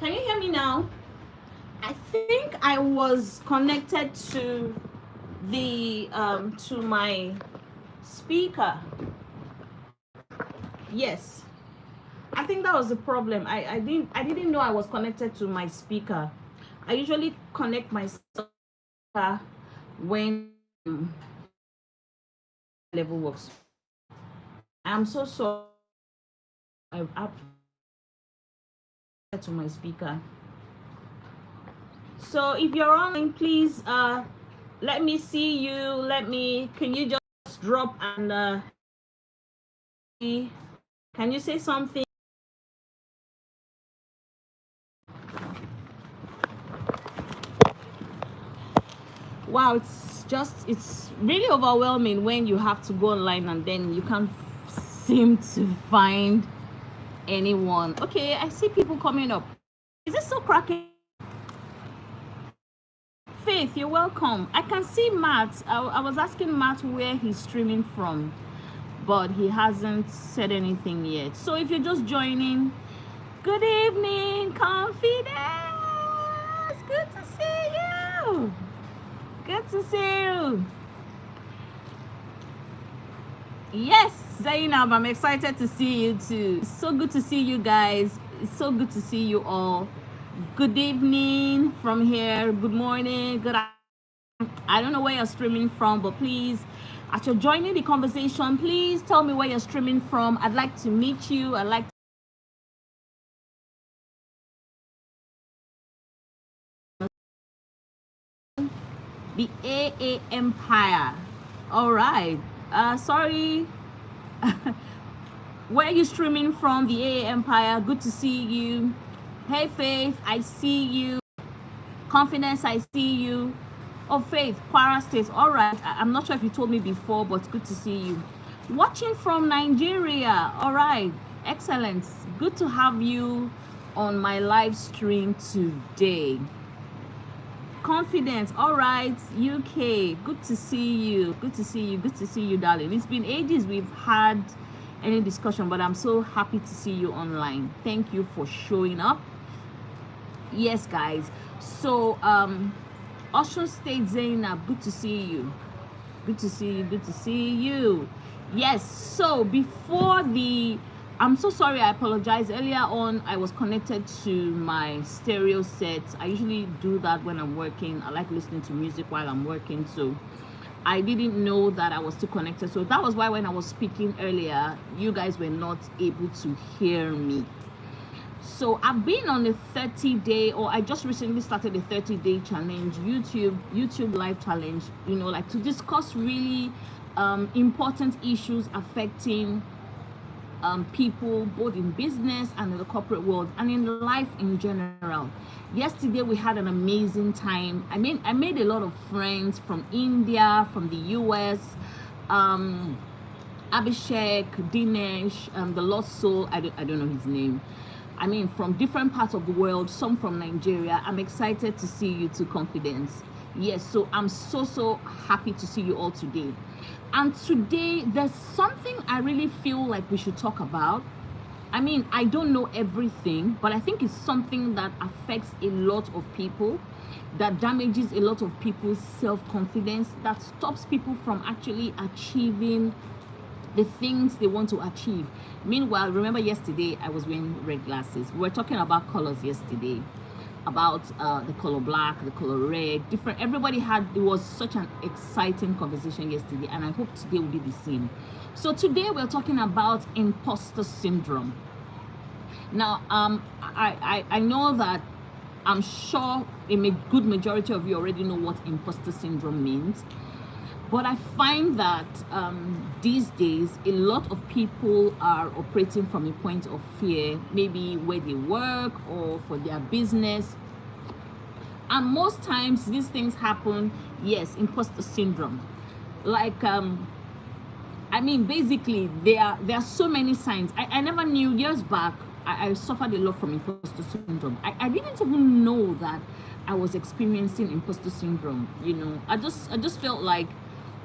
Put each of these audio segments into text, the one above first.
Can you hear me now? I think I was connected to my speaker. Yes. I think that was the problem. I didn't know I was connected to my speaker. I usually connect my speaker when level works. I'm so sorry. I've to my speaker. So if you're online, please let me see you. Can you just drop and can you say something? Wow, it's really overwhelming when you have to go online and then you can't seem to find anyone. Okay, I see people coming up. Is it so cracking? Faith, you're welcome. I can see Matt. I was asking Matt where he's streaming from, but he hasn't said anything yet. So if you're just joining, good evening, Confidence. Good to see you. Good to see you. Yes, Zainab, I'm excited to see you too. It's so good to see you guys. It's so good to see you all. Good evening from here. Good morning. Good afternoon. I don't know where you're streaming from, but please, as you're joining the conversation, please tell me where you're streaming from. I'd like to meet you. I'd like the AA Empire. All right. Sorry. Where are you streaming from? The AA Empire. Good to see you. Hey, Faith. I see you. Confidence. I see you. Oh, Faith, Kwara State. All right. I'm not sure if you told me before, but good to see you. Watching from Nigeria. All right. Excellent. Good to have you on my live stream today. Confidence. All right. UK. Good to see you. Good to see you. Good to see you, darling. It's been ages we've had any discussion, but I'm so happy to see you online. Thank you for showing up. Yes, guys. So, Ocean State Zainab, good to see you. Good to see you. Good to see you. Yes. So I'm so sorry. I apologize. Earlier on, I was connected to my stereo set. I usually do that when I'm working. I like listening to music while I'm working. So I didn't know that I was still connected. So that was why when I was speaking earlier, you guys were not able to hear me. So I've been on a 30-day, or I just recently started a 30-day challenge, YouTube live challenge, like to discuss really important issues affecting people both in business and in the corporate world and in life in general. Yesterday we had an amazing time. I made a lot of friends from India, from the US, Abhishek, Dinesh, the Lost Soul, I don't know his name. I mean, from different parts of the world, some from Nigeria. I'm excited to see you to Confidence. Yes, so I'm so happy to see you all today. And today, there's something I really feel like we should talk about. I mean, I don't know everything, but I think it's something that affects a lot of people, that damages a lot of people's self-confidence, that stops people from actually achieving the things they want to achieve. Meanwhile, remember yesterday I was wearing red glasses. We were talking about colors yesterday, about the color black, the color red, different. Everybody it was such an exciting conversation yesterday, and I hope today will be the same. So today we're talking about imposter syndrome. Now, I know that I'm sure a good majority of you already know what imposter syndrome means. But I find that these days, a lot of people are operating from a point of fear, maybe where they work or for their business. And most times these things happen, yes, imposter syndrome. Like, I mean, basically, there are so many signs. I never knew years back, I suffered a lot from imposter syndrome. I didn't even know that I was experiencing imposter syndrome. I just felt like,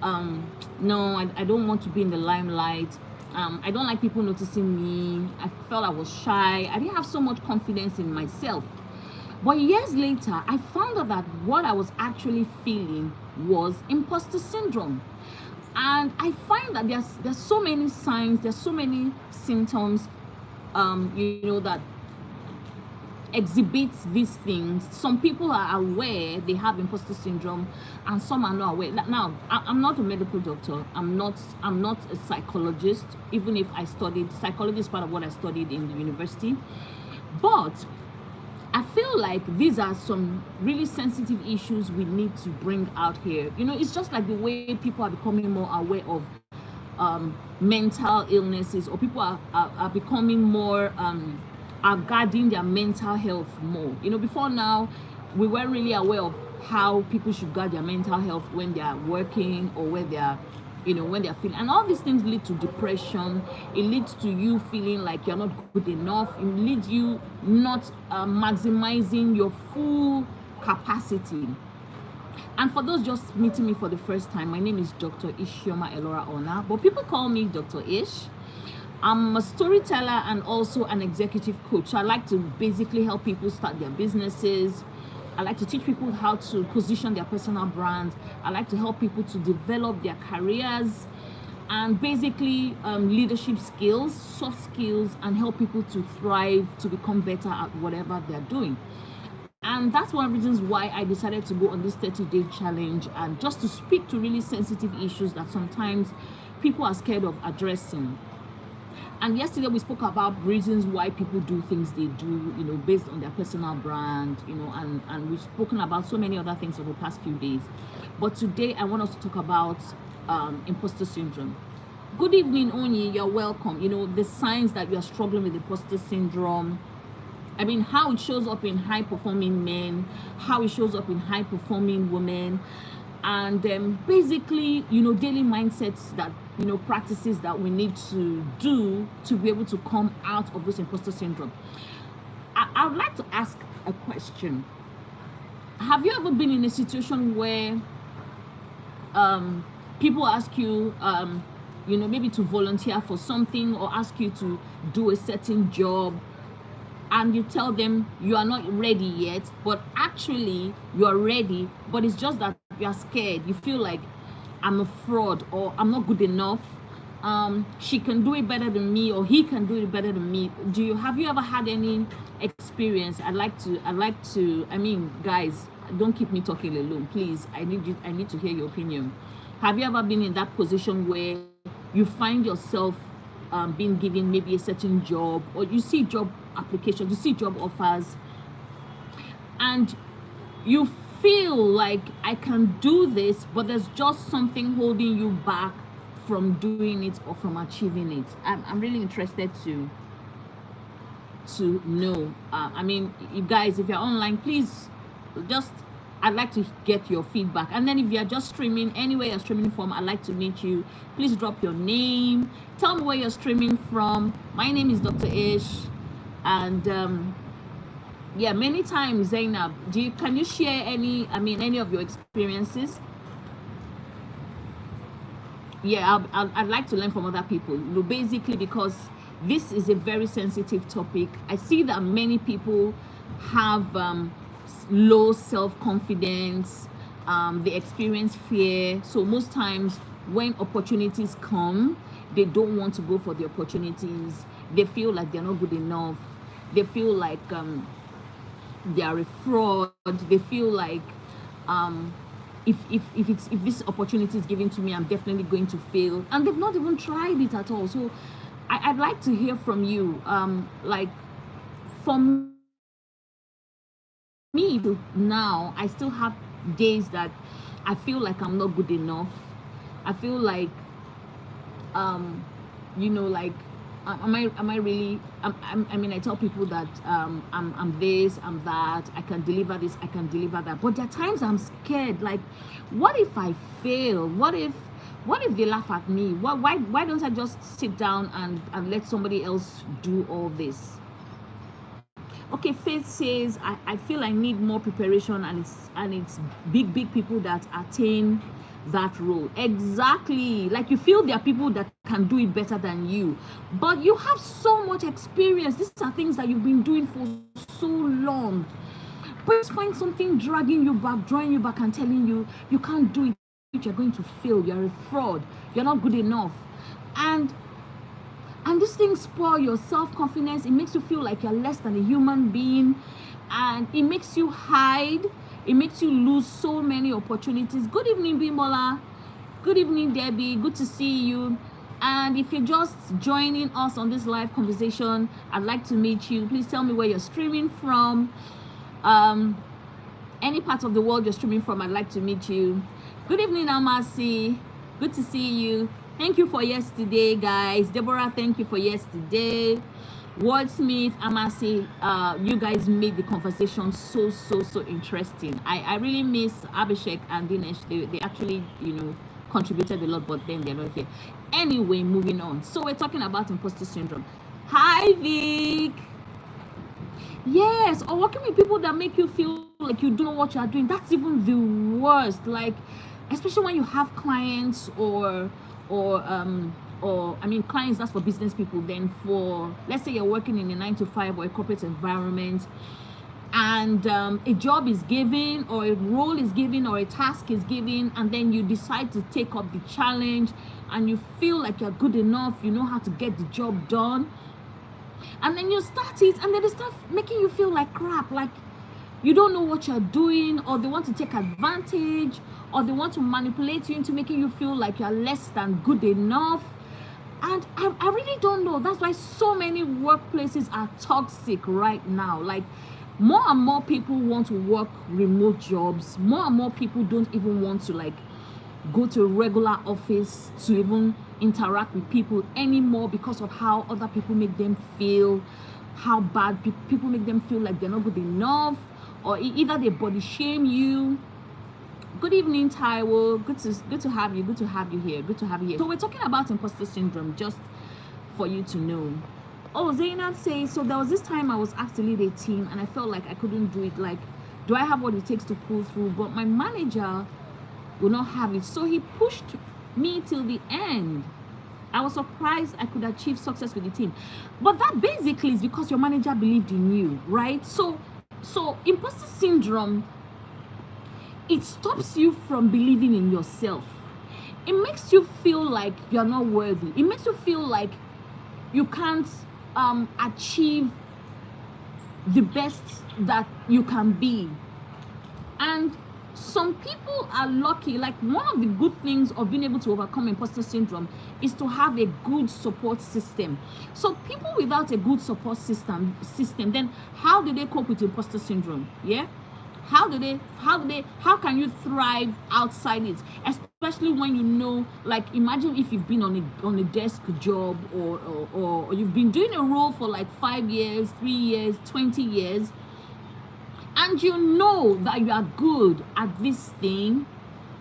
no, I don't want to be in the limelight. I don't like people noticing me. I felt I was shy. I didn't have so much confidence in myself. But years later, I found out that what I was actually feeling was imposter syndrome. And I find that there's so many signs, there's so many symptoms, that exhibits these things. Some people are aware they have imposter syndrome, and some are not aware. Now, I'm not a medical doctor. I'm not a psychologist. Even if I studied psychology, is part of what I studied in the university. But I feel like these are some really sensitive issues we need to bring out here. It's just like the way people are becoming more aware of mental illnesses, or people are becoming more are guarding their mental health more. Before now, we weren't really aware of how people should guard their mental health when they are working, or when they are when they're feeling, and all these things lead to depression. It leads to you feeling like you're not good enough. It leads you not maximizing your full capacity. And for those just meeting me for the first time, my name is Dr. Ishioma Elora Ona, but people call me Dr. Ish. I'm a storyteller and also an executive coach. So I like to basically help people start their businesses. I like to teach people how to position their personal brand. I like to help people to develop their careers, and basically leadership skills, soft skills, and help people to thrive, to become better at whatever they're doing. And that's one of the reasons why I decided to go on this 30-day challenge, and just to speak to really sensitive issues that sometimes people are scared of addressing. And yesterday we spoke about reasons why people do things they do, based on their personal brand, and we've spoken about so many other things over the past few days. But today I want us to talk about imposter syndrome. Good evening, Onyi, you're welcome. The signs that you're struggling with imposter syndrome. I mean, how it shows up in high-performing men, how it shows up in high-performing women, and basically, daily mindsets that, practices that we need to do to be able to come out of this imposter syndrome. I would like to ask a question. Have you ever been in a situation where people ask you, maybe to volunteer for something, or ask you to do a certain job, and you tell them you are not ready yet, but actually you are ready, but it's just that you are scared. You feel like, I'm a fraud, or I'm not good enough. She can do it better than me, or he can do it better than me. Have you ever had any experience? I'd like to, guys, don't keep me talking alone, please. I need to hear your opinion. Have you ever been in that position where you find yourself being given maybe a certain job, or you see job applications, you see job offers, and you feel like, I can do this, but there's just something holding you back from doing it or from achieving it? I'm really interested to know. You guys, if you're online, please I'd like to get your feedback. And then if you're just streaming, anywhere you're streaming from, I'd like to meet you. Please drop your name. Tell me where you're streaming from. My name is Dr. Ish. And many times, Zainab, can you share any of your experiences? I'd like to learn from other people, basically, because this is a very sensitive topic. I see that many people have low self-confidence, they experience fear. So most times when opportunities come, they don't want to go for the opportunities. They feel like they're not good enough. They feel like they are a fraud. They feel like if this opportunity is given to me, I'm definitely going to fail, and they've not even tried it at all. So I'd like to hear from you. For me now, I still have days that I feel like I'm not good enough. I feel like am I really, I tell people that I'm this, I'm that, I can deliver this, I can deliver that, but there are times I'm scared, like, what if I fail? What if they laugh at me? Why don't I just sit down and let somebody else do all this? Okay, Faith says, I feel I need more preparation, and it's big people that attain that role. Exactly. Like, you feel there are people that can do it better than you, but you have so much experience. These are things that you've been doing for so long. always find something dragging you back, drawing you back, and telling you you can't do it, you're going to fail, you're a fraud, you're not good enough. And these things spoil your self-confidence. It makes you feel like you're less than a human being, and it makes you hide. It makes you lose so many opportunities. Good evening, Bimola. Good evening, Debbie. Good to see you. And if you're just joining us on this live conversation, I'd like to meet you. Please tell me where you're streaming from. Any part of the world you're streaming from, I'd like to meet you. Good evening, Amasi. Good to see you. Thank you for yesterday, guys. Deborah, thank you for yesterday. Wordsmith, Amasi, you guys made the conversation so interesting. I really miss Abhishek and Dinesh. They actually, contributed a lot, but then they're not here. Anyway, moving on. So we're talking about imposter syndrome. Hi, Vic. Yes, or working with people that make you feel like you don't know what you are doing. That's even the worst. Like, especially when you have clients or I mean clients, that's for business people. Then for, let's say you're working in a 9-to-5 or a corporate environment, and a job is given, or a role is given, or a task is given, and then you decide to take up the challenge, and you feel like you're good enough, you know how to get the job done, and then you start it, and then they start making you feel like crap, like you don't know what you're doing, or they want to take advantage, or they want to manipulate you into making you feel like you're less than good enough. And I really don't know. That's why so many workplaces are toxic right now. Like, more and more people want to work remote jobs. More and more people don't even want to, like, go to a regular office to even interact with people anymore, because of how other people make them feel, how bad people make them feel like they're not good enough, or either they body shame you. Good evening, Taiwo. Good to have you. Good to have you here. Good to have you here. So we're talking about imposter syndrome, just for you to know. Oh, Zainab says, so there was this time I was asked to lead a team, and I felt like I couldn't do it. Like, do I have what it takes to pull through? But my manager will not have it, so he pushed me till the end. I was surprised I could achieve success with the team. But that basically is because your manager believed in you, right? So imposter syndrome, it stops you from believing in yourself. It makes you feel like you're not worthy. It makes you feel like you can't achieve the best that you can be. And some people are lucky. Like, one of the good things of being able to overcome imposter syndrome is to have a good support system. So people without a good support system, then how do they cope with imposter syndrome? Yeah, how can you thrive outside it? Especially when you know, like, imagine if you've been on a desk job, or you've been doing a role for like 5 years, 3 years, 20 years, and you know that you are good at this thing,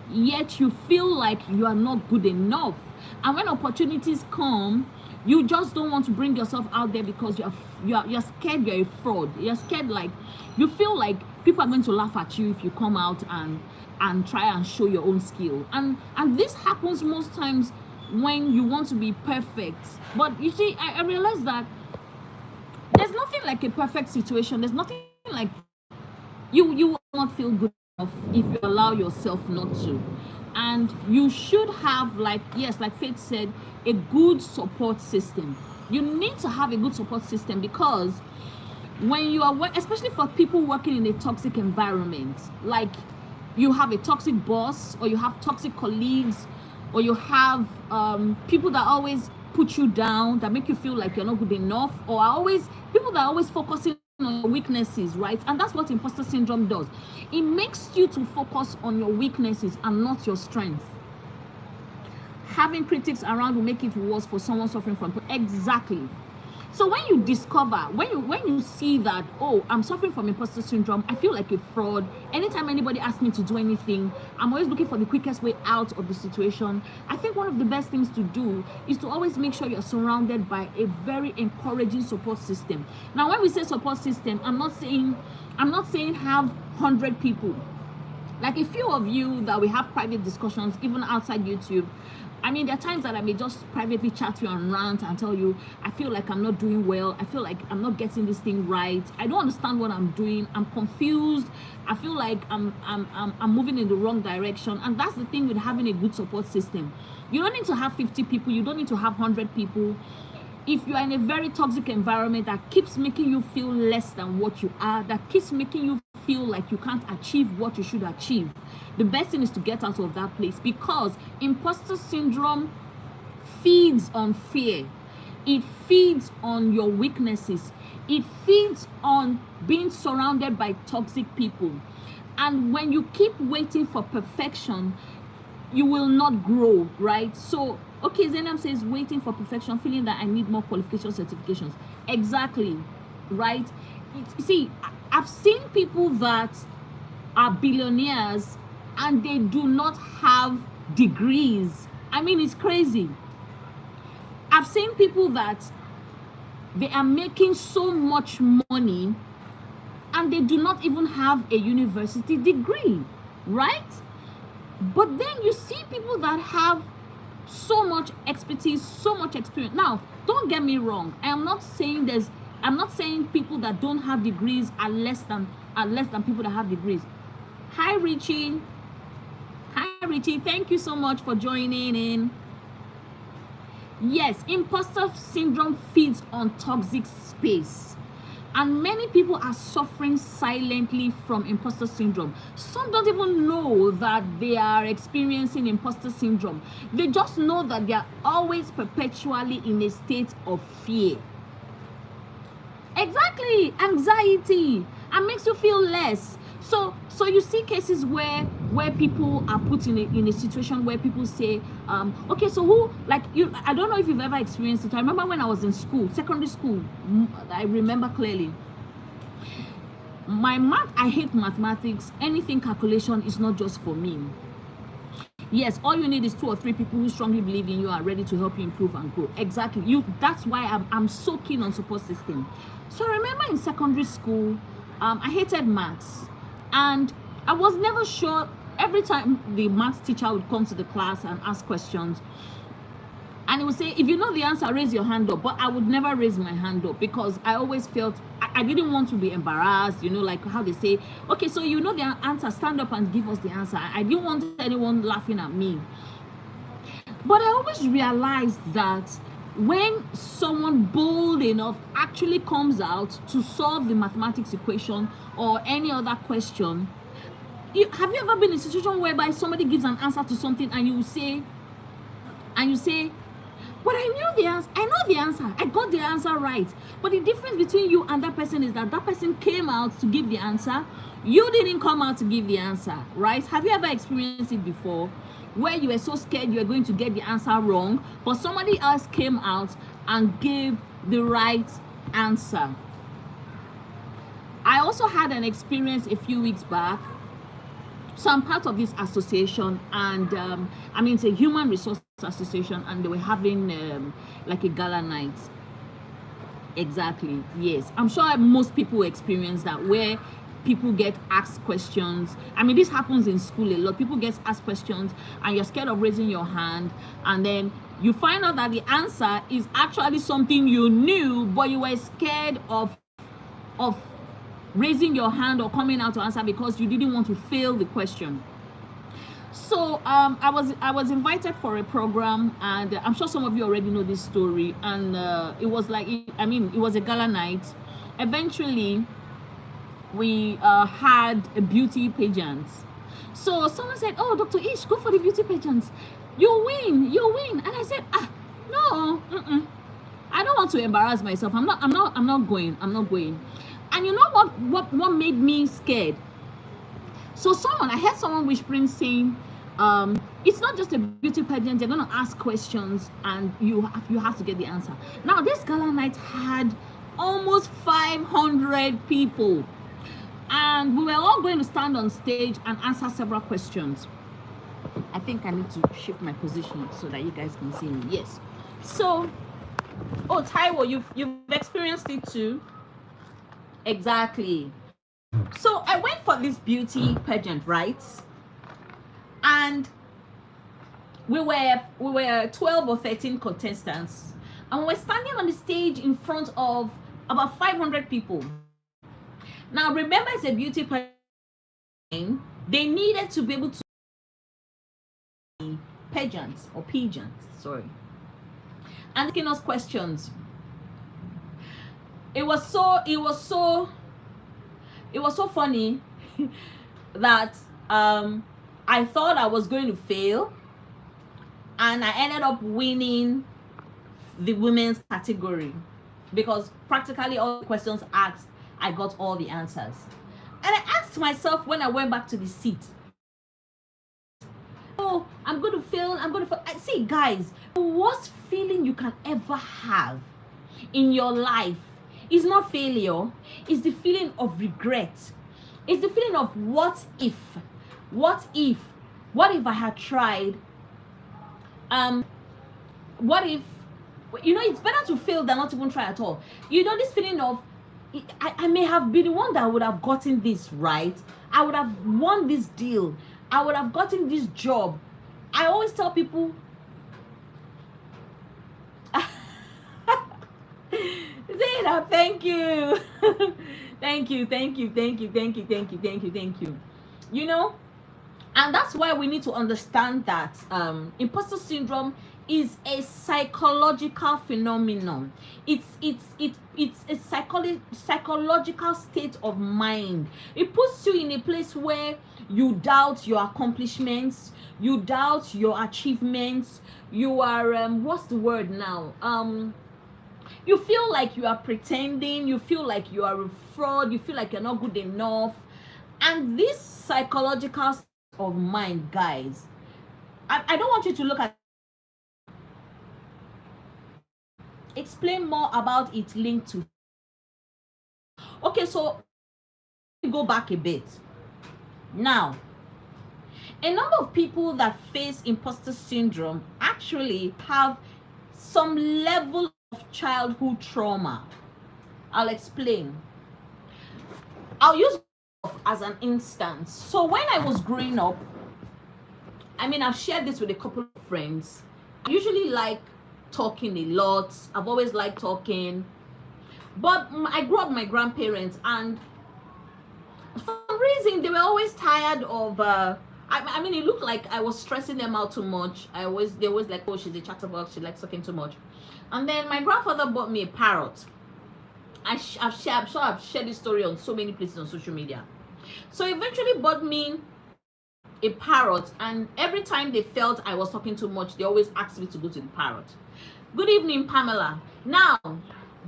yet you feel like you are not good enough. And when opportunities come, you just don't want to bring yourself out there because you're scared you're a fraud. You're scared, like, you feel like people are going to laugh at you if you come out and try and show your own skill. And this happens most times when you want to be perfect. But you see, I realize that there's nothing like a perfect situation. There's nothing like you will not feel good enough if you allow yourself not to. And you should have, like, yes, like Faith said, a good support system. You need to have a good support system, because when you are, especially for people working in a toxic environment, like you have a toxic boss, or you have toxic colleagues, or you have people that always put you down, that make you feel like you're not good enough, or people that are always focusing on your weaknesses, right? And that's what imposter syndrome does. It makes you to focus on your weaknesses and not your strength. Having critics around will make it worse for someone suffering from exactly. So when you discover, when you see that, oh, I'm suffering from imposter syndrome, I feel like a fraud. Anytime anybody asks me to do anything, I'm always looking for the quickest way out of the situation. I think one of the best things to do is to always make sure you're surrounded by a very encouraging support system. Now, when we say support system, I'm not saying have 100 people. Like a few of you that we have private discussions, even outside YouTube. I mean, there are times that I may just privately chat to you and rant and tell you, I feel like I'm not doing well. I feel like I'm not getting this thing right. I don't understand what I'm doing. I'm confused. I feel like I'm moving in the wrong direction. And that's the thing with having a good support system. You don't need to have 50 people. You don't need to have 100 people. If you are in a very toxic environment that keeps making you feel less than what you are, that keeps making you feel like you can't achieve what you should achieve, the best thing is to get out of that place, because imposter syndrome feeds on fear. It feeds on your weaknesses. It feeds on being surrounded by toxic people. And when you keep waiting for perfection, you will not grow, right? So, okay, Zainab says waiting for perfection, feeling that I need more qualification certifications. Exactly, right? See, I've seen people that are billionaires and they do not have degrees. I mean, it's crazy. I've seen people that they are making so much money and they do not even have a university degree, right? But then you see people that have so much expertise, so much experience. Now, don't get me wrong. I'm not saying people that don't have degrees are less than people that have degrees. Hi Richie. Hi Richie. Thank you so much for joining in. Yes, imposter syndrome feeds on toxic space. And many people are suffering silently from imposter syndrome. Some don't even know that they are experiencing imposter syndrome. They just know that they are always perpetually in a state of fear. Exactly, anxiety, and makes you feel less. So you see cases where people are put in a situation where people say, okay, so who, like, you, I don't know if you've ever experienced it. I remember when I was in school, secondary school, I remember clearly. I hate mathematics. Anything calculation is not just for me. Yes, all you need is 2 or 3 people who strongly believe in you and are ready to help you improve and grow. Exactly. That's why I'm so keen on support system. So I remember in secondary school, I hated maths. And I was never sure. Every time the maths teacher would come to the class and ask questions, and he would say, if you know the answer, raise your hand up. But I would never raise my hand up because I always felt I didn't want to be embarrassed, like how they say, okay, so you know the answer, stand up and give us the answer. I didn't want anyone laughing at me. But I always realized that when someone bold enough actually comes out to solve the mathematics equation or any other question, have you ever been in a situation whereby somebody gives an answer to something and you say, but I knew the answer, I know the answer, I got the answer right. But the difference between you and that person is that person came out to give the answer, you didn't come out to give the answer, right? Have you ever experienced it before, where you were so scared you were going to get the answer wrong, but somebody else came out and gave the right answer? I also had an experience a few weeks back. So I'm part of this association, and I mean, it's a human resource association, and they were having like a gala night. Exactly, yes. I'm sure most people experience that, where people get asked questions. I mean, this happens in school a lot. People get asked questions and you're scared of raising your hand, and then you find out that the answer is actually something you knew, but you were scared of raising your hand or coming out to answer because you didn't want to fail the question. So I was invited for a program, and I'm sure some of you already know this story, and it was like, it was a gala night. Eventually we had a beauty pageant. So someone said, oh, Dr. Ish, go for the beauty pageant, you win. And I said, no, I don't want to embarrass myself. I'm not going. And you know what made me scared? So I heard someone whispering saying, it's not just a beauty pageant, they're going to ask questions and you have to get the answer. Now, this gala night had almost 500 people, and we were all going to stand on stage and answer several questions. I think I need to shift my position so that you guys can see me. Yes. So, oh, Taiwo, you've experienced it too. Exactly. So I went for this beauty pageant, right? And we were 12 or 13 contestants, and we were standing on the stage in front of about 500 people. Now remember, it's a beauty pageant. They needed to be able to pageants, sorry, and asking us questions. It was so funny that I thought I was going to fail, and I ended up winning the women's category, because practically all the questions asked, I got all the answers. And I asked myself when I went back to the seat, oh, I'm going to fail. See, guys, the worst feeling you can ever have in your life is not failure. It's the feeling of regret. It's the feeling of what if I had tried. What if, it's better to fail than not even try at all. This feeling of, I may have been the one that would have gotten this right. I would have won this deal. I would have gotten this job. I always tell people, Zayda, thank you. Thank you. And that's why we need to understand that imposter syndrome is a psychological phenomenon. It's a psychological state of mind. It puts you in a place where you doubt your accomplishments, you doubt your achievements, you are what's the word now? You feel like you are pretending, you feel like you are a fraud, you feel like you're not good enough. And this psychological state of mind, guys, I don't want you to look at, explain more about its link to. Okay, so go back a bit. Now, a number of people that face imposter syndrome actually have some level of childhood trauma. I'll explain. I'll use as an instance. So when I was growing up, I've shared this with a couple of friends. I usually like talking a lot. I've always liked talking. But I grew up with my grandparents, and for some reason they were always tired of it looked like I was stressing them out too much. They always like, oh, she's a chatterbox, she likes talking too much. And then my grandfather bought me a parrot. I'm sure I've shared this story on so many places on social media. So he eventually bought me a parrot, and every time they felt I was talking too much, they always asked me to go to the parrot. Good evening, Pamela. Now,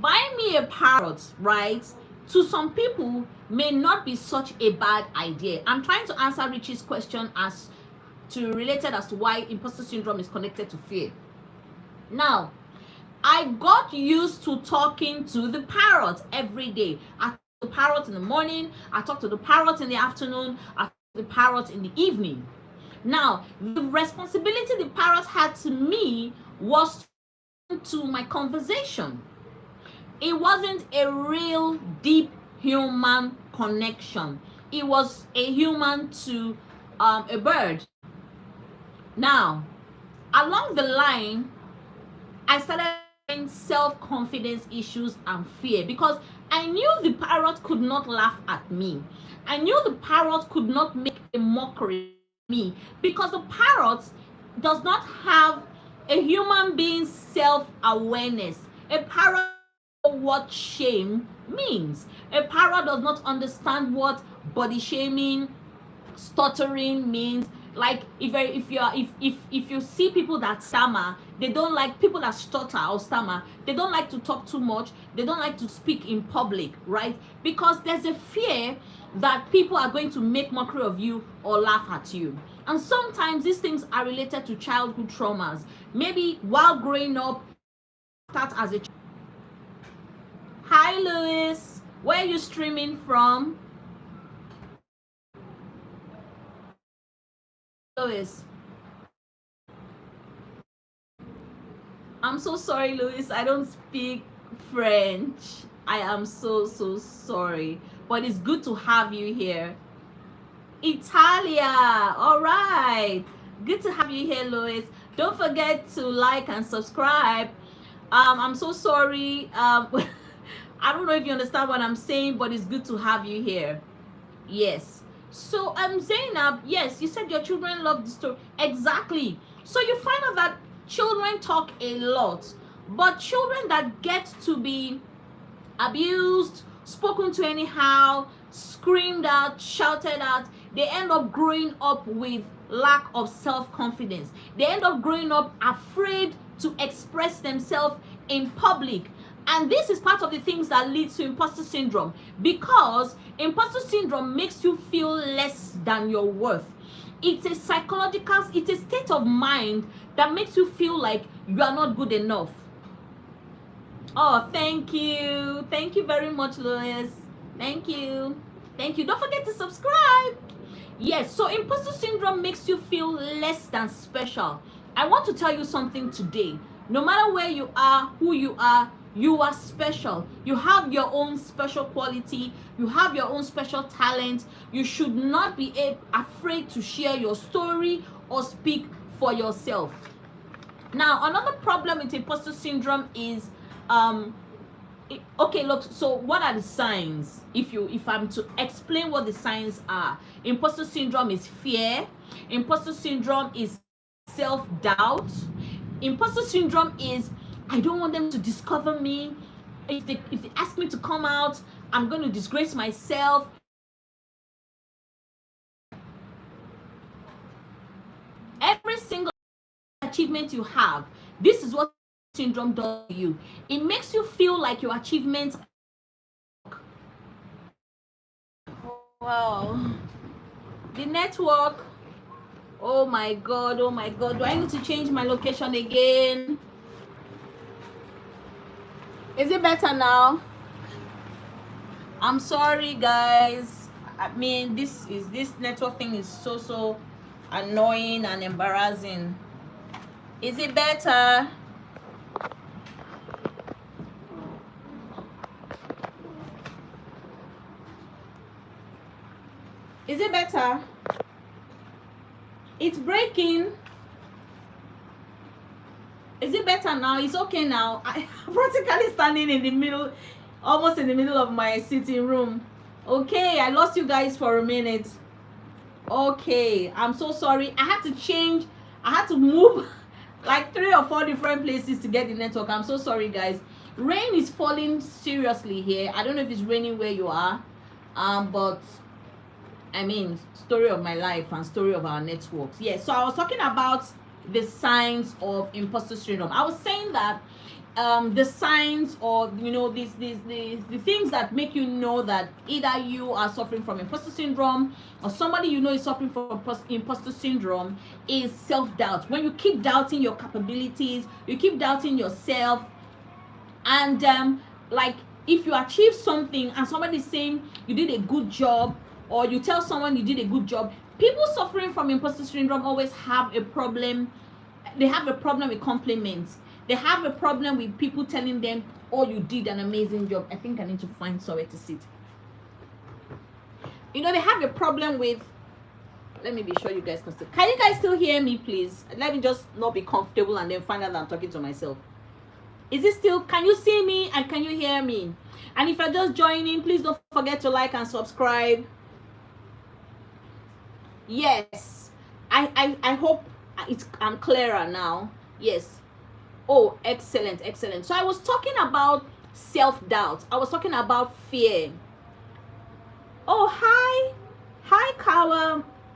buying me a parrot, right, to some people may not be such a bad idea. I'm trying to answer Richie's question as to why imposter syndrome is connected to fear. Now, I got used to talking to the parrot every day. I talk to the parrot in the morning, I talk to the parrot in the afternoon, I talk to the parrot in the evening. Now, the responsibility the parrot had to me was to my conversation. It wasn't a real deep human connection. It was a human to a bird. Now, along the line, I started having self-confidence issues and fear, because I knew the parrot could not laugh at me. I knew the parrot could not make a mockery of me, because the parrot does not have a human being's self-awareness. A parrot doesn't know what shame means. A parrot does not understand what body shaming, stuttering means. Like if you see people that stammer, they don't like people that stutter or stammer. They don't like to talk too much. They don't like to speak in public, right? Because there's a fear that people are going to make mockery of you or laugh at you. And sometimes these things are related to childhood traumas. Maybe while growing up, start as a child. Hi, Louis. Where are you streaming from? Louis. I'm so sorry, Louis. I don't speak French. I am so sorry. But it's good to have you here. Italia. All right. Good to have you here, Lois. Don't forget to like and subscribe. I'm so sorry. I don't know if you understand what I'm saying, but it's good to have you here. Yes. So Zainab, yes, you said your children love the story. Exactly. So you find out that children talk a lot, but children that get to be abused, spoken to anyhow, screamed at, shouted at, they end up growing up with lack of self-confidence. They end up growing up afraid to express themselves in public. And this is part of the things that leads to imposter syndrome, because imposter syndrome makes you feel less than your worth. It's a psychological, it's a state of mind that makes you feel like you are not good enough. Oh, thank you. Thank you very much, Lois. Thank you. Thank you. Don't forget to subscribe. Yes, so imposter syndrome makes you feel less than special. I want to tell you something today. No matter where you are, who you are special. You have your own special quality. You have your own special talent. You should not be afraid to share your story or speak for yourself. Now, another problem with imposter syndrome is okay, look, so what are the signs? If I'm to explain what the signs are, imposter syndrome is fear, imposter syndrome is self-doubt, imposter syndrome is I don't want them to discover me. If they ask me to come out, I'm going to disgrace myself. Every single achievement you have, this is what syndrome does to you. It makes you feel like your achievements. Wow, the network. Oh my god, oh my god, do I need to change my location again? Is it better now? I'm sorry, guys. I mean, this network thing is so annoying and embarrassing. Is it better? Is it better? It's breaking. Is it better now? It's okay now. I'm practically standing in the middle, almost in the middle of my sitting room. Okay, I lost you guys for a minute. Okay, I'm so sorry. I had to change. I had to move like 3 or 4 different places to get the network. I'm so sorry, guys. Rain is falling seriously here. I don't know if it's raining where you are, but I mean, story of my life and story of our networks. Yes, so I was talking about the signs of imposter syndrome. I was saying that the signs, or the things that make you know that either you are suffering from imposter syndrome or somebody is suffering from imposter syndrome is self-doubt. When you keep doubting your capabilities, you keep doubting yourself, and like if you achieve something and somebody's saying you did a good job, or you tell someone you did a good job, people suffering from imposter syndrome always have a problem. They have a problem with compliments. They have a problem with people telling them, oh, you did an amazing job. I think I need to find somewhere to sit. They have a problem with, let me be sure you guys can still, can you guys still hear me, please? Let me just not be comfortable and then find out that I'm talking to myself. Is it still, can you see me and can you hear me? And if you're just joining, please don't forget to like and subscribe. Yes, I hope I'm clearer now. Yes. Oh, excellent. So I was talking about self-doubt. I was talking about fear. Oh, hi,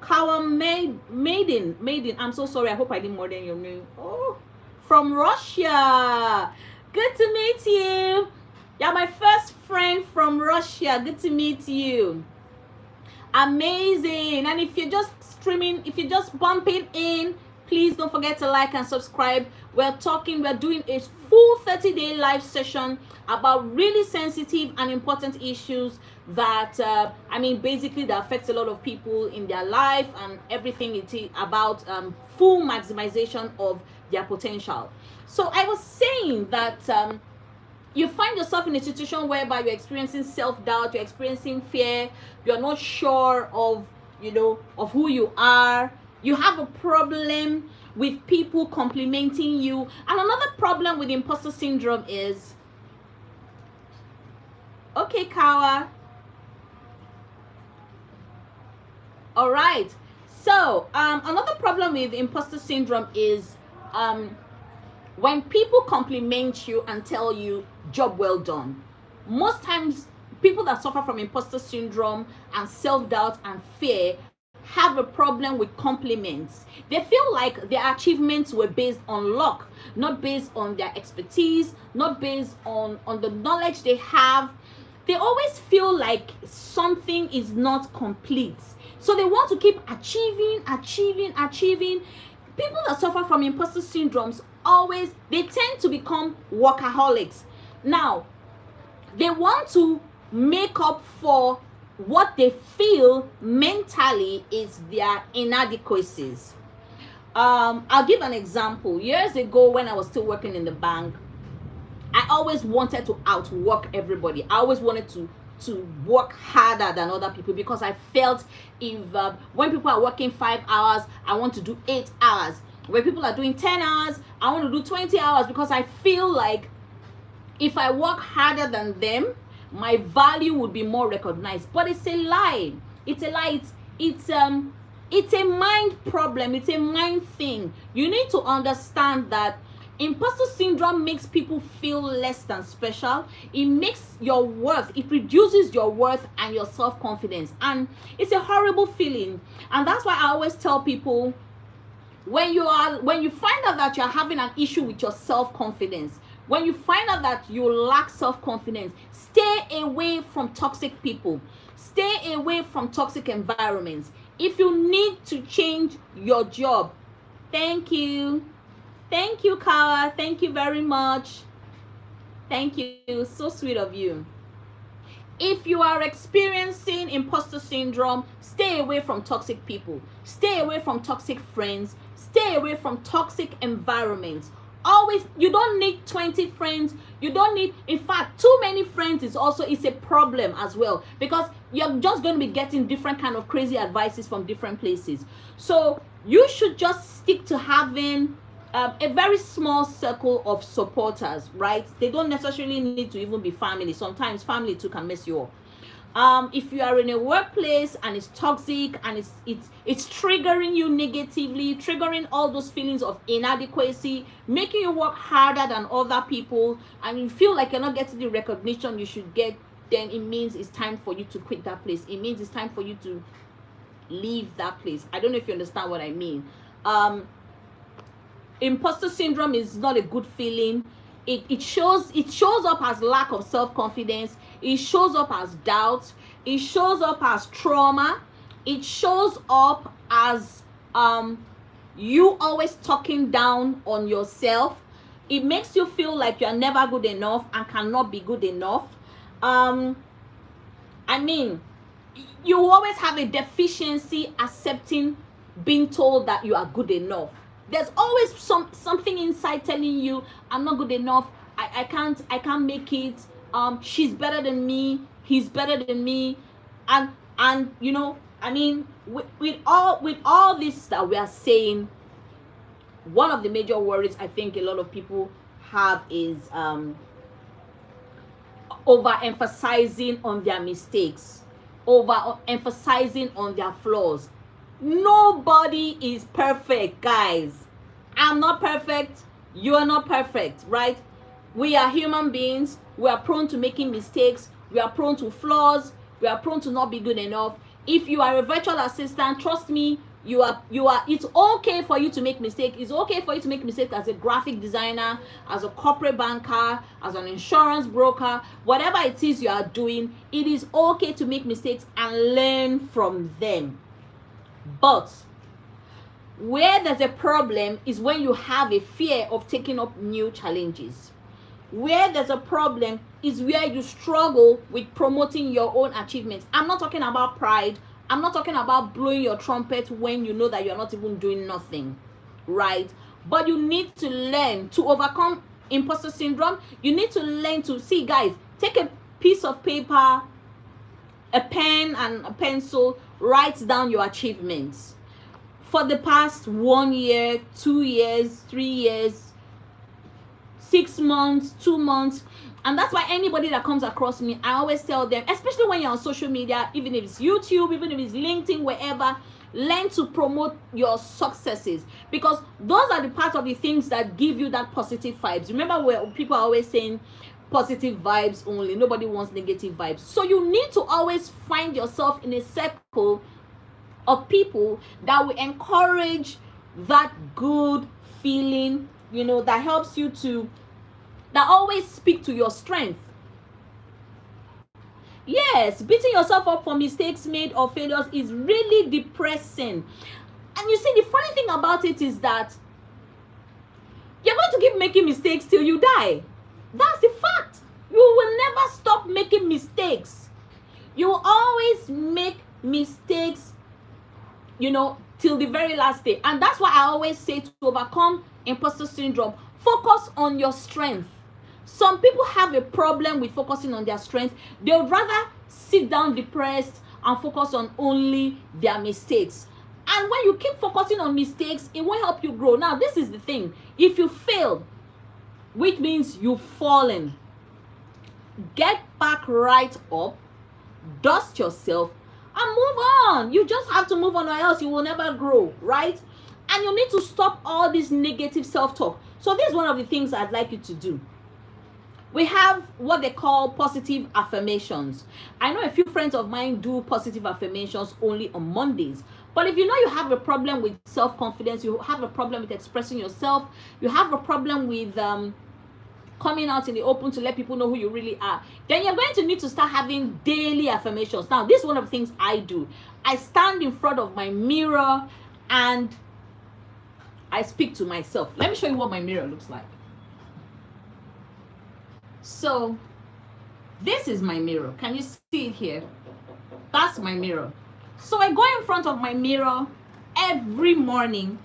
Kawa Maiden. I'm so sorry. I hope I didn't murder your name. Oh, from Russia. Good to meet you. You're my first friend from Russia. Good to meet you. Amazing. And if you're just streaming, if you're just bumping in, please don't forget to like and subscribe. We're doing a full 30-day live session about really sensitive and important issues that basically that affects a lot of people in their life, and everything it is about full maximization of their potential. So I was saying that you find yourself in a situation whereby you're experiencing self-doubt, you're experiencing fear, you're not sure of of who you are. You have a problem with people complimenting you. And another problem with imposter syndrome is, okay, Kawa. All right. So another problem with imposter syndrome is when people compliment you and tell you job well done. Most times people that suffer from imposter syndrome and self-doubt and fear have a problem with compliments. They feel like their achievements were based on luck, not based on their expertise, not based on the knowledge they have. They always feel like something is not complete, so they want to keep achieving. People that suffer from imposter syndromes they tend to become workaholics. Now they want to make up for what they feel mentally is their inadequacies. I'll give an example. Years ago, when I was still working in the bank, I always wanted to outwork everybody. I always wanted to work harder than other people, because I felt if when people are working 5 hours, I want to do 8 hours. When people are doing 10 hours, I want to do 20 hours, because I feel like if I work harder than them, my value would be more recognized. But it's a lie. It's a lie. It's a mind problem. It's a mind thing. You need to understand that imposter syndrome makes people feel less than special. It makes your worth, it reduces your worth and your self-confidence, and it's a horrible feeling. And that's why I always tell people, when you find out that you're having an issue with your self-confidence, when you find out that you lack self-confidence, stay away from toxic people. Stay away from toxic environments. If you need to change your job, thank you, Kawa. Thank you very much. Thank you. So sweet of you. If you are experiencing imposter syndrome, stay away from toxic people. Stay away from toxic friends. Stay away from toxic environments. Always, you don't need 20 friends. You don't need, in fact, too many friends is a problem as well, because you're just going to be getting different kind of crazy advices from different places. So you should just stick to having a very small circle of supporters, right? They don't necessarily need to even be family. Sometimes family too can mess you up. If you are in a workplace and it's toxic and it's triggering you negatively, triggering all those feelings of inadequacy, making you work harder than other people, and you feel like you're not getting the recognition you should get, then it means it's time for you to quit that place. It means it's time for you to leave that place. I don't know if you understand what I mean. Imposter syndrome is not a good feeling. It shows up as lack of self-confidence. It shows up as doubt. It shows up as trauma. It shows up as you always talking down on yourself. It makes you feel like you're never good enough and cannot be good enough. I mean, you always have a deficiency accepting being told that you are good enough. There's always something inside telling you, I'm not good enough, I can't make it, she's better than me, he's better than me. And you know, I mean, with all this that we are saying, one of the major worries I think a lot of people have is overemphasizing on their mistakes, overemphasizing on their flaws. Nobody is perfect, guys. I'm not perfect. You are not perfect, right? We are human beings. We are prone to making mistakes. We are prone to flaws. We are prone to not be good enough. If you are a virtual assistant, trust me, you are it's okay for you to make mistakes. It's okay for you to make mistakes as a graphic designer, as a corporate banker, as an insurance broker, whatever it is you are doing, it is okay to make mistakes and learn from them. But where there's a problem is when you have a fear of taking up new challenges. Where there's a problem is where you struggle with promoting your own achievements. I'm not talking about pride. I'm not talking about blowing your trumpet when you know that you're not even doing nothing, right? But you need to learn to overcome imposter syndrome. You need to learn to see, guys, take a piece of paper, a pen and a pencil, write down your achievements for the past 1 year, 2 years, 3 years, 6 months, 2 months. And that's why anybody that comes across me, I always tell them, especially when you're on social media, even if it's YouTube, even if it's LinkedIn, wherever, learn to promote your successes, because those are the parts of the things that give you that positive vibes. Remember where people are always saying positive vibes only, nobody wants negative vibes. So you need to always find yourself in a circle of people that will encourage that good feeling, that helps you to, that always speak to your strength. Yes, beating yourself up for mistakes made or failures is really depressing. And you see, the funny thing about it is that you're going to keep making mistakes till you die. That's the fact. You will never stop making mistakes. You will always make mistakes, till the very last day. And that's why I always say, to overcome imposter syndrome, focus on your strength. Some people have a problem with focusing on their strength. They would rather sit down depressed and focus on only their mistakes. And when you keep focusing on mistakes, it won't help you grow. Now, this is the thing. If you fail, which means you've fallen, get back right up, dust yourself, and move on. You just have to move on, or else you will never grow, right? And you need to stop all this negative self-talk. So this is one of the things I'd like you to do. We have what they call positive affirmations. I know a few friends of mine do positive affirmations only on Mondays. But if you know you have a problem with self-confidence, you have a problem with expressing yourself, you have a problem with coming out in the open to let people know who you really are, then you're going to need to start having daily affirmations. Now, this is one of the things I do. I stand in front of my mirror and I speak to myself. Let me show you what my mirror looks like. So this is my mirror. Can you see it here? That's my mirror. So I go in front of my mirror every morning.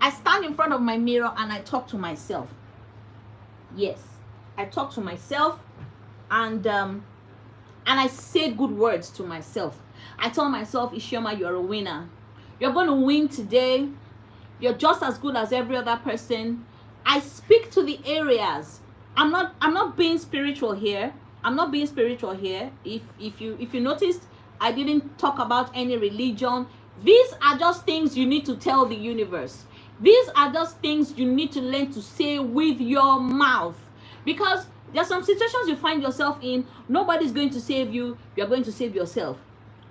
I stand in front of my mirror and I talk to myself. Yes, I talk to myself, and I say good words to myself. I tell myself, Ishioma, you're a winner. You're going to win today. You're just as good as every other person. I speak to the areas. I'm not being spiritual here. I'm not being spiritual here. If you noticed, I didn't talk about any religion. These are just things you need to tell the universe. These are just things you need to learn to say with your mouth. Because there are some situations you find yourself in, nobody's going to save you. You're going to save yourself.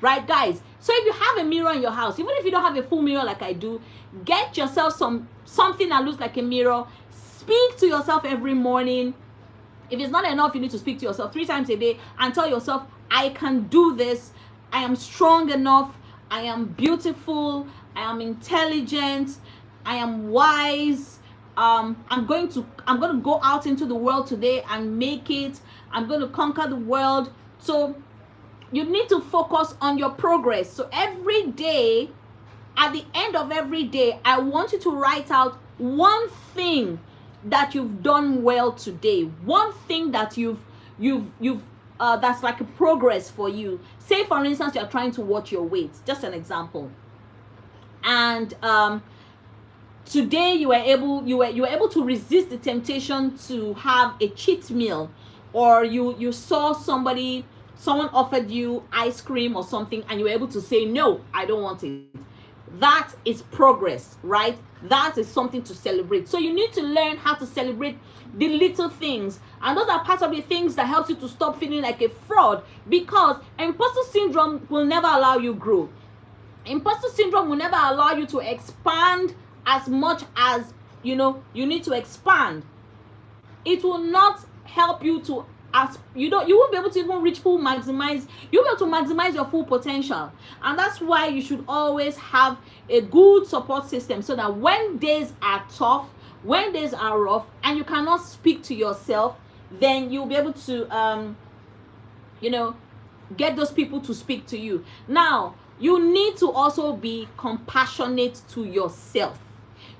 Right, guys? So if you have a mirror in your house, even if you don't have a full mirror like I do, get yourself something that looks like a mirror. Speak to yourself every morning. If it's not enough, you need to speak to yourself 3 times a day and tell yourself, I can do this. I am strong enough. I am beautiful. I am intelligent. I am wise. I'm going to go out into the world today and make it. I'm going to conquer the world. So you need to focus on your progress. So every day, at the end of every day, I want you to write out one thing that you've done well today. One thing that you've that's like a progress for you. Say for instance, you're trying to watch your weight. Just an example. And today you were able to resist the temptation to have a cheat meal, or you saw someone offered you ice cream or something and you were able to say, no, I don't want it. That is progress, right? That is something to celebrate. So you need to learn how to celebrate the little things. And those are parts of the things that helps you to stop feeling like a fraud, because imposter syndrome will never allow you grow. Imposter syndrome will never allow you to expand as much as you need to expand. It will not help you to you won't be able to even reach you'll be able to maximize your full potential. And that's why you should always have a good support system, so that when days are tough, when days are rough, and you cannot speak to yourself, then you'll be able to get those people to speak to you. Now, you need to also be compassionate to yourself.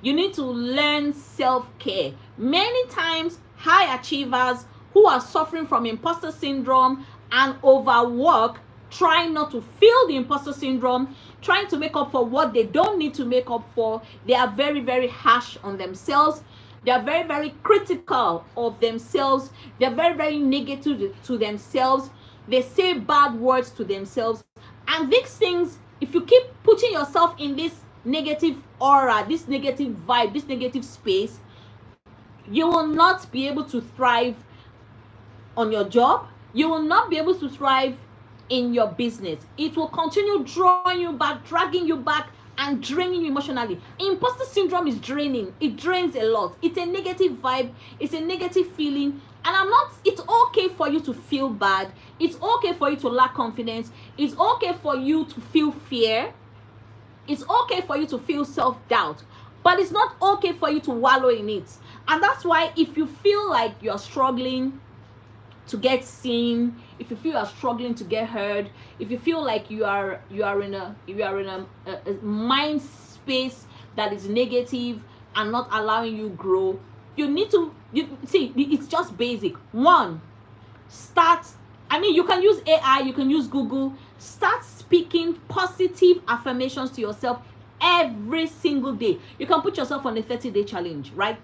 You need to learn self-care. Many times, high achievers who are suffering from imposter syndrome and overwork trying not to feel the imposter syndrome, trying to make up for what they don't need to make up for. They are very, very harsh on themselves. They are very, very critical of themselves. They are very, very negative to themselves. They say bad words to themselves. And these things, if you keep putting yourself in this negative aura, this negative vibe, this negative space, you will not be able to thrive on your job. You will not be able to thrive in your business. It will continue drawing you back, dragging you back, and draining you emotionally. Imposter syndrome is draining. It drains a lot. It's a negative vibe. It's a negative feeling. And it's okay for you to feel bad. It's okay for you to lack confidence. It's okay for you to feel fear. It's okay for you to feel self-doubt. But it's not okay for you to wallow in it. And that's why if you feel like you're struggling to get seen, if you feel you're struggling to get heard, if you feel like you are in a mind space that is negative and not allowing you grow, you need to see, it's just basic. One, start, you can use AI, you can use Google. Start speaking positive affirmations to yourself every single day. You can put yourself on a 30-day challenge, right?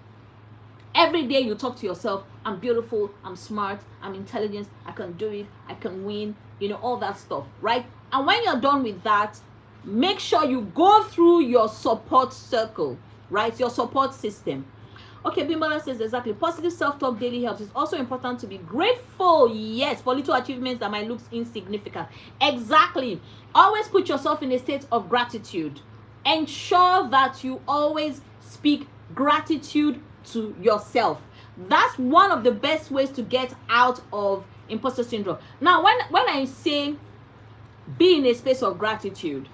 Every day you talk to yourself, I'm beautiful, I'm smart, I'm intelligent, I can do it, I can win, all that stuff, right? And when you're done with that, make sure you go through your support circle, right? Your support system. Okay, Bimbola says exactly. Positive self-talk daily helps. It's also important to be grateful, yes, for little achievements that might look insignificant. Exactly. Always put yourself in a state of gratitude. Ensure that you always speak gratitude to yourself. That's one of the best ways to get out of imposter syndrome. Now, when I say be in a space of gratitude,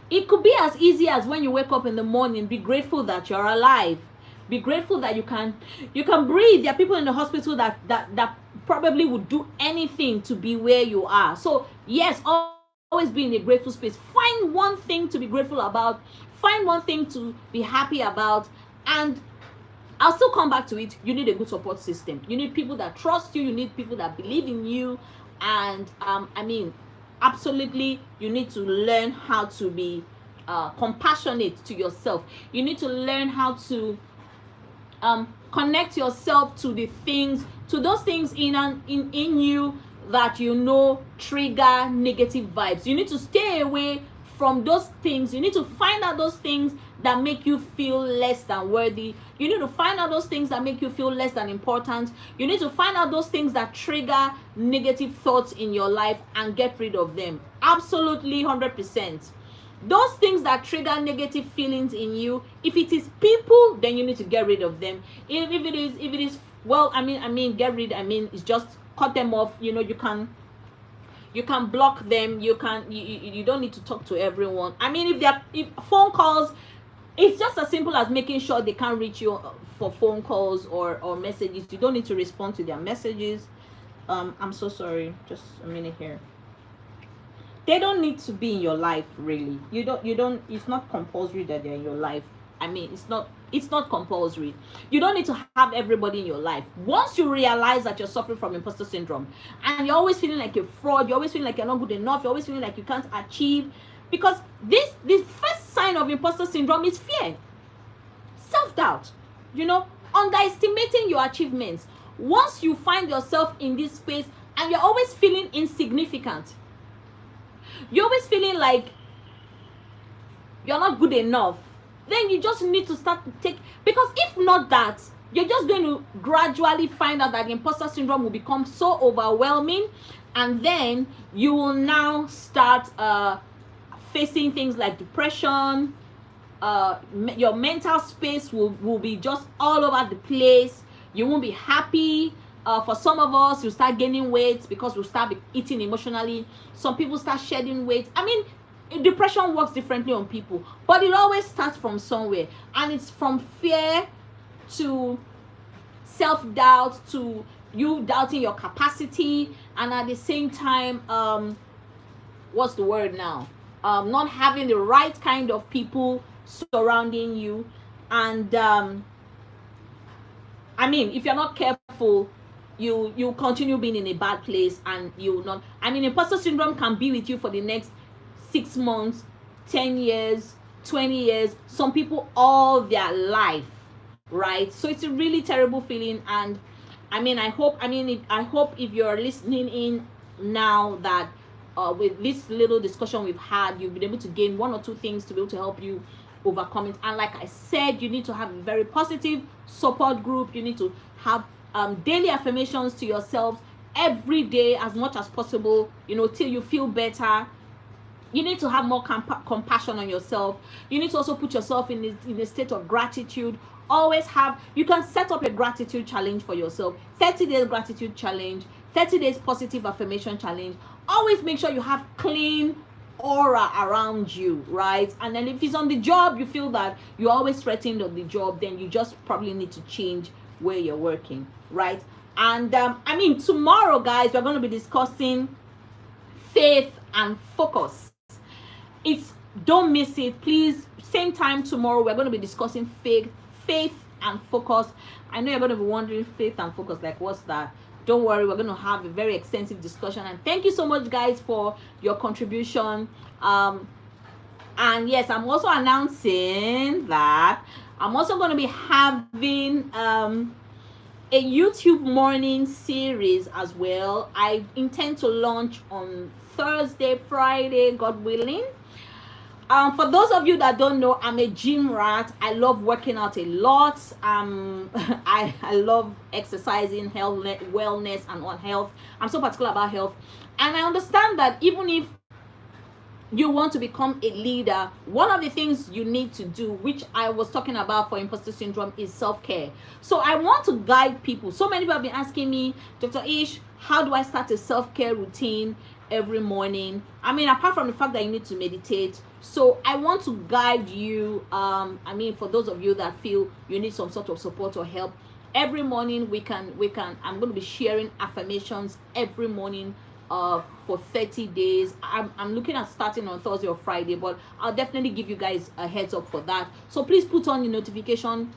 it could be as easy as when you wake up in the morning, be grateful that you're alive. Be grateful that you can breathe. There are people in the hospital that probably would do anything to be where you are. So yes, always be in a grateful space. Find one thing to be grateful about. Find one thing to be happy about. And I'll still come back to it. You need a good support system. You need people that trust you. You need people that believe in you. And absolutely, you need to learn how to be compassionate to yourself. You need to learn how to connect yourself to those things in you that trigger negative vibes. You need to stay away from those things. You need to find out those things that make you feel less than worthy. You need to find out those things that make you feel less than important. You need to find out those things that trigger negative thoughts in your life and get rid of them. Absolutely 100%. Those things that trigger negative feelings in you, if it is people, then you need to get rid of them. If it is get rid, it's just cut them off. You can block them. You don't need to talk to everyone. If phone calls, it's just as simple as making sure they can't reach you for phone calls or messages. You don't need to respond to their messages. I'm so sorry, just a minute here. They don't need to be in your life, really. You don't it's not compulsory that they're in your life. It's not compulsory. You don't need to have everybody in your life. Once you realize that you're suffering from imposter syndrome and you're always feeling like a fraud, you're always feeling like you're not good enough, you're always feeling like you can't achieve, because this first sign of imposter syndrome is fear, self-doubt, underestimating your achievements. Once you find yourself in this space and you're always feeling insignificant, you're always feeling like you're not good enough, then you just need to start to take, because if not that, you're just going to gradually find out that the imposter syndrome will become so overwhelming, and then you will now start facing things like depression. Your mental space will be just all over the place. You won't be happy. For some of us, you start gaining weight because you start eating emotionally. Some people start shedding weight. Depression works differently on people, but it always starts from somewhere, and it's from fear to self-doubt to you doubting your capacity, and at the same time, what's the word now? Not having the right kind of people surrounding you, and if you're not careful, you continue being in a bad place, and you will not. I mean, imposter syndrome can be with you for the next 6 months, 10 years, 20 years, some people all their life, right? So it's a really terrible feeling. And I hope if you're listening in now, that with this little discussion we've had, you've been able to gain one or two things to be able to help you overcome it. And like I said, you need to have a very positive support group. You need to have daily affirmations to yourselves every day as much as possible, till you feel better. You need to have more compassion on yourself. You need to also put yourself in a state of gratitude. Always you can set up a gratitude challenge for yourself. 30 days gratitude challenge, 30 days positive affirmation challenge. Always make sure you have clean aura around you, right? And then if it's on the job, you feel that you're always threatened on the job, then you just probably need to change where you're working, right? And tomorrow, guys, we're going to be discussing faith and focus. Don't miss it, please. Same time tomorrow, we're going to be discussing faith and focus. I know you're going to be wondering, faith and focus, like what's that? Don't worry, we're going to have a very extensive discussion. And thank you so much, guys, for your contribution. And yes, I'm also announcing that I'm also going to be having a YouTube morning series as well. I intend to launch on Thursday, Friday, God willing. For those of you that don't know, I'm a gym rat. I love working out a lot. I love exercising, health, wellness, and on health. I'm so particular about health. And I understand that even if you want to become a leader, one of the things you need to do, which I was talking about for imposter syndrome, is self-care. So I want to guide people. So many people have been asking me, Dr. Ish, how do I start a self-care routine every morning? Apart from the fact that you need to meditate. So I want to guide you. For those of you that feel you need some sort of support or help, every morning I'm going to be sharing affirmations every morning for 30 days. I'm looking at starting on Thursday or Friday, but I'll definitely give you guys a heads up for that. So please put on the notification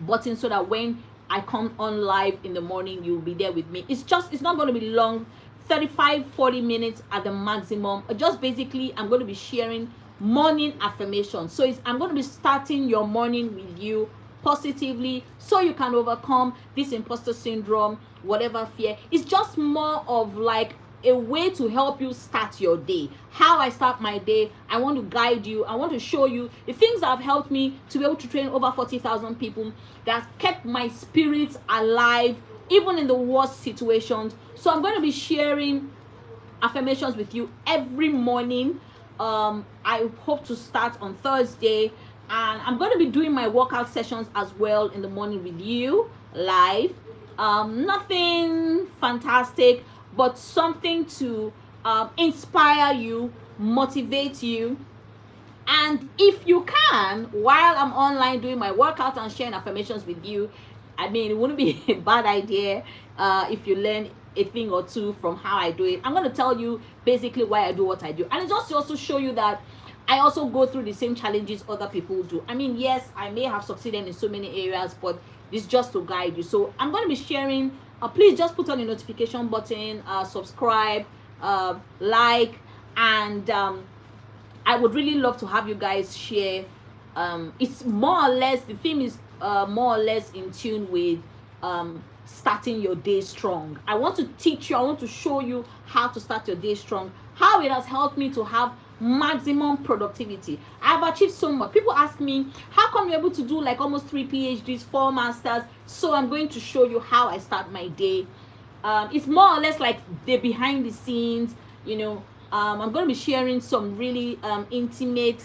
button so that when I come on live in the morning, you'll be there with me. It's not going to be long, 35-40 minutes at the maximum. Just basically, I'm going to be sharing morning affirmations. So I'm going to be starting your morning with you positively, so you can overcome this imposter syndrome, whatever fear. It's just more of like a way to help you start your day. How I start my day, I want to guide you. I want to show you the things that have helped me to be able to train over 40,000 people, that kept my spirits alive even in the worst situations. So I'm going to be sharing affirmations with you every morning. I hope to start on Thursday, and I'm going to be doing my workout sessions as well in the morning with you live. Nothing fantastic, but something to inspire you, motivate you. And if you can, while I'm online doing my workout and sharing affirmations with you, it wouldn't be a bad idea if you learn a thing or two from how I do it. I'm going to tell you basically why I do what I do. And it's just to also show you that I also go through the same challenges other people do. Yes, I may have succeeded in so many areas, but it's just to guide you. So I'm going to be sharing. Please just put on the notification button, subscribe, like, and I would really love to have you guys share. It's more or less, the theme is more or less in tune with starting your day strong. I want to teach you, I want to show you how to start your day strong, how it has helped me to have maximum productivity. I've achieved so much. People ask me, how come you're able to do like almost 3 PhDs, 4 masters? So I'm going to show you how I start my day. It's more or less like the behind the scenes, I'm going to be sharing some really intimate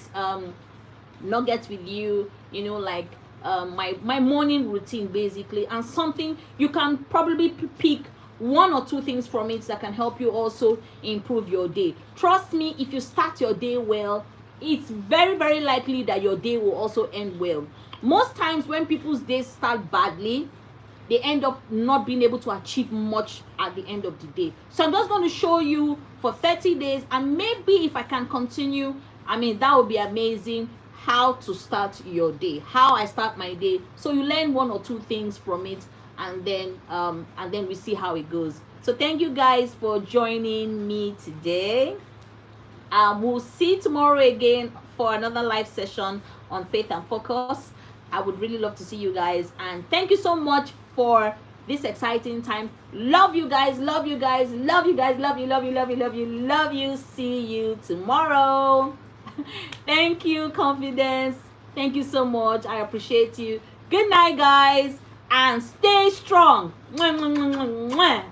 nuggets with you, like my morning routine basically, and something you can probably pick 1 or 2 things from it that can help you also improve your day. Trust me, if you start your day well, it's very, very likely that your day will also end well. Most times when people's days start badly, they end up not being able to achieve much at the end of the day. So I'm just going to show you for 30 days, and maybe if I can continue, that would be amazing, how to start your day, how I start my day. So you learn 1 or 2 things from it. and then we see how it goes. So thank you guys for joining me today. We'll see tomorrow again for another live session on Faith and Focus. I would really love to see you guys, and thank you so much for this exciting time. Love you guys, love you guys, love you guys, love you, love you, love you, love you, love you. See you tomorrow. Thank you, Confidence. Thank you so much. I appreciate you. Good night, guys, and stay strong. Mwah, mwah, mwah, mwah, mwah.